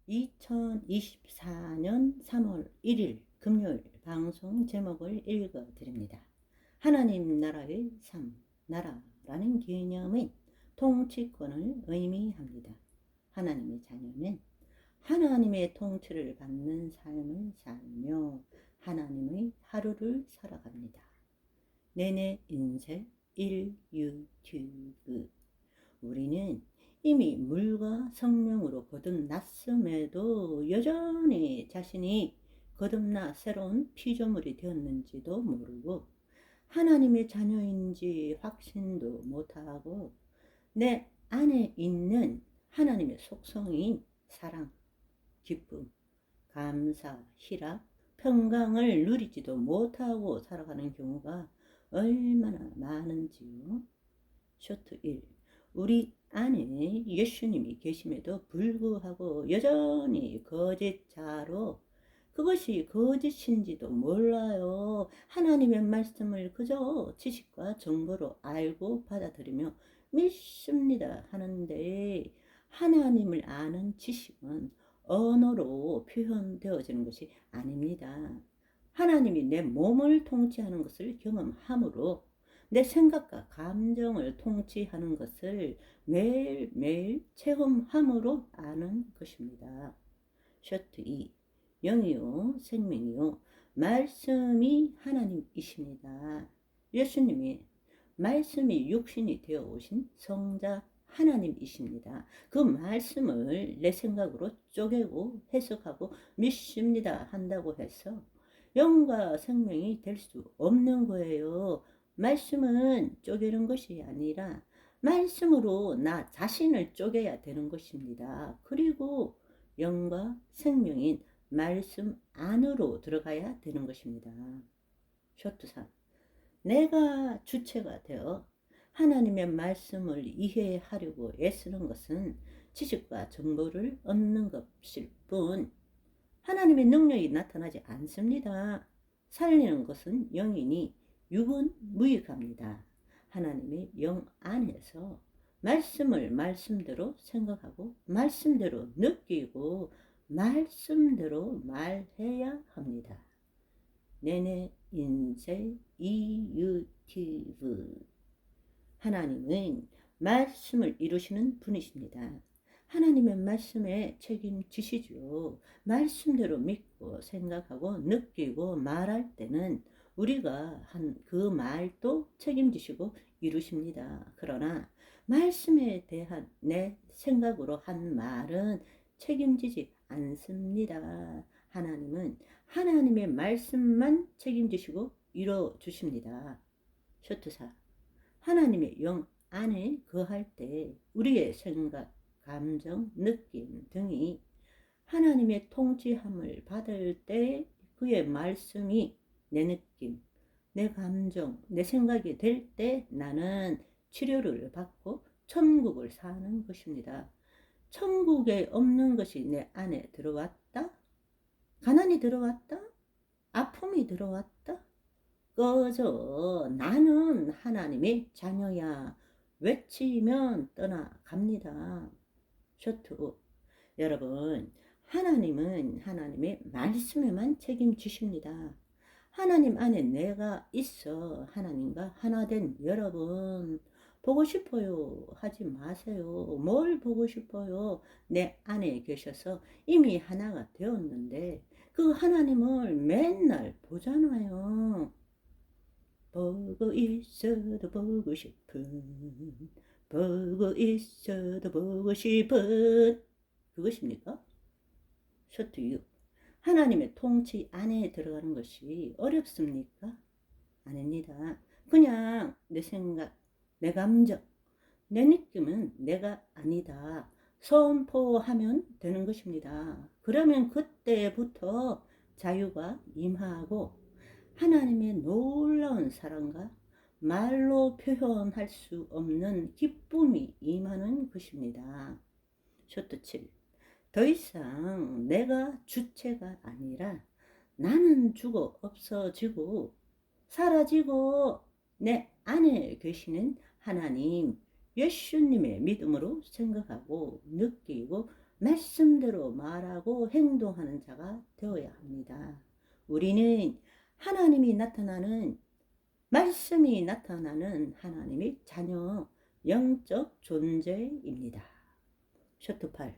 2024년 3월 1일 금요일 방송 제목을 읽어드립니다. 하나님 나라의 삶, 나라라는 개념은 통치권을 의미합니다. 하나님의 자녀는 하나님의 통치를 받는 삶을 살며 하나님의 하루를 살아갑니다. 내내 인생 1유튜브. 우리는 이미 물과 성령으로 거듭났음에도 여전히 자신이 거듭나 새로운 피조물이 되었는지도 모르고 하나님의 자녀인지 확신도 못하고 내 안에 있는 하나님의 속성인 사랑, 기쁨, 감사, 희락, 평강을 누리지도 못하고 살아가는 경우가 얼마나 많은지요. 쇼트 1. 우리 안에 예수님이 계심에도 불구하고 여전히 거짓자로 그것이 거짓인지도 몰라요. 하나님의 말씀을 그저 지식과 정보로 알고 받아들이며 믿습니다 하는데 하나님을 아는 지식은 언어로 표현되어지는 것이 아닙니다. 하나님이 내 몸을 통치하는 것을 경험함으로 내 생각과 감정을 통치하는 것을 매일매일 체험함으로 아는 것입니다. 쇼트 2. 영이요 생명이요 말씀이 하나님이십니다. 예수님이 말씀이 육신이 되어 오신 성자 하나님이십니다. 그 말씀을 내 생각으로 쪼개고 해석하고 믿습니다 한다고 해서 영과 생명이 될 수 없는 거예요. 말씀은 쪼개는 것이 아니라 말씀으로 나 자신을 쪼개야 되는 것입니다. 그리고 영과 생명인 말씀 안으로 들어가야 되는 것입니다. 쇼트 3. 내가 주체가 되어 하나님의 말씀을 이해하려고 애쓰는 것은 지식과 정보를 얻는 것일 뿐 하나님의 능력이 나타나지 않습니다. 살리는 것은 영이니 육은 무익합니다. 하나님의 영 안에서 말씀을 말씀대로 생각하고 말씀대로 느끼고 말씀대로 말해야 합니다. 내내 인생 이유티브. 하나님은 말씀을 이루시는 분이십니다. 하나님의 말씀에 책임지시죠. 말씀대로 믿고 생각하고 느끼고 말할 때는 우리가 한 그 말도 책임지시고 이루십니다. 그러나 말씀에 대한 내 생각으로 한 말은 책임지지 않습니다. 하나님은 하나님의 말씀만 책임지시고 이뤄 주십니다. 쇼트 4. 하나님의 영 안에 거할 때 우리의 생각, 감정, 느낌 등이 하나님의 통치함을 받을 때 그의 말씀이 내 느낌, 내 감정, 내 생각이 될 때 나는 치료를 받고 천국을 사는 것입니다. 천국에 없는 것이 내 안에 들어왔다? 가난이 들어왔다? 아픔이 들어왔다? 꺼져. 나는 하나님의 자녀야. 외치면 떠나갑니다. 쇼트 5. 여러분, 하나님은 하나님의 말씀에만 책임지십니다. 하나님 안에 내가 있어 하나님과 하나 된 여러분, 보고 싶어요 하지 마세요. 뭘 보고 싶어요? 내 안에 계셔서 이미 하나가 되었는데 그 하나님을 맨날 보잖아요. 보고 있어도 보고 싶은, 보고 있어도 보고 싶은, 그것입니까? 쇼트 6. 하나님의 통치 안에 들어가는 것이 어렵습니까? 아닙니다. 그냥 내 생각, 내 감정, 내 느낌은 내가 아니다 선포하면 되는 것입니다. 그러면 그때부터 자유가 임하고 하나님의 놀라운 사랑과 말로 표현할 수 없는 기쁨이 임하는 것입니다. 쇼트 7. 더 이상 내가 주체가 아니라 나는 죽어 없어지고 사라지고 내 안에 계시는 하나님 예수님의 믿음으로 생각하고 느끼고 말씀대로 말하고 행동하는 자가 되어야 합니다. 우리는 하나님이 나타나는, 말씀이 나타나는 하나님의 자녀, 영적 존재입니다. 셔츠 8.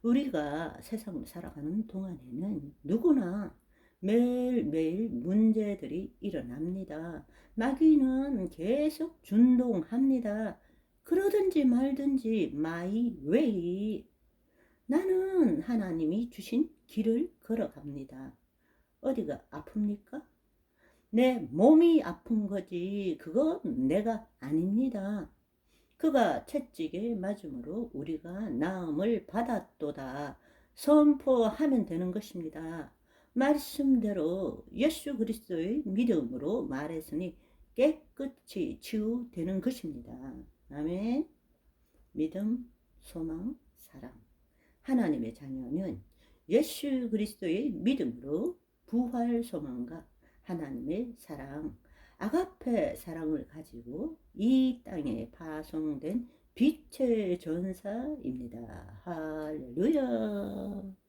우리가 세상을 살아가는 동안에는 누구나 매일매일 문제들이 일어납니다. 마귀는 계속 준동합니다. 그러든지 말든지 마이 웨이. 나는 하나님이 주신 길을 걸어갑니다. 어디가 아픕니까? 내 몸이 아픈 거지 그건 내가 아닙니다. 그가 채찍에 맞음으로 우리가 나음을 받았도다 선포하면 되는 것입니다. 말씀대로 예수 그리스도의 믿음으로 말했으니 깨끗이 치유되는 것입니다. 아멘. 믿음, 소망, 사랑. 하나님의 자녀는 예수 그리스도의 믿음으로 부활 소망과 하나님의 사랑, 아가페 사랑을 가지고 이 땅에 파송된 빛의 전사입니다. 할렐루야.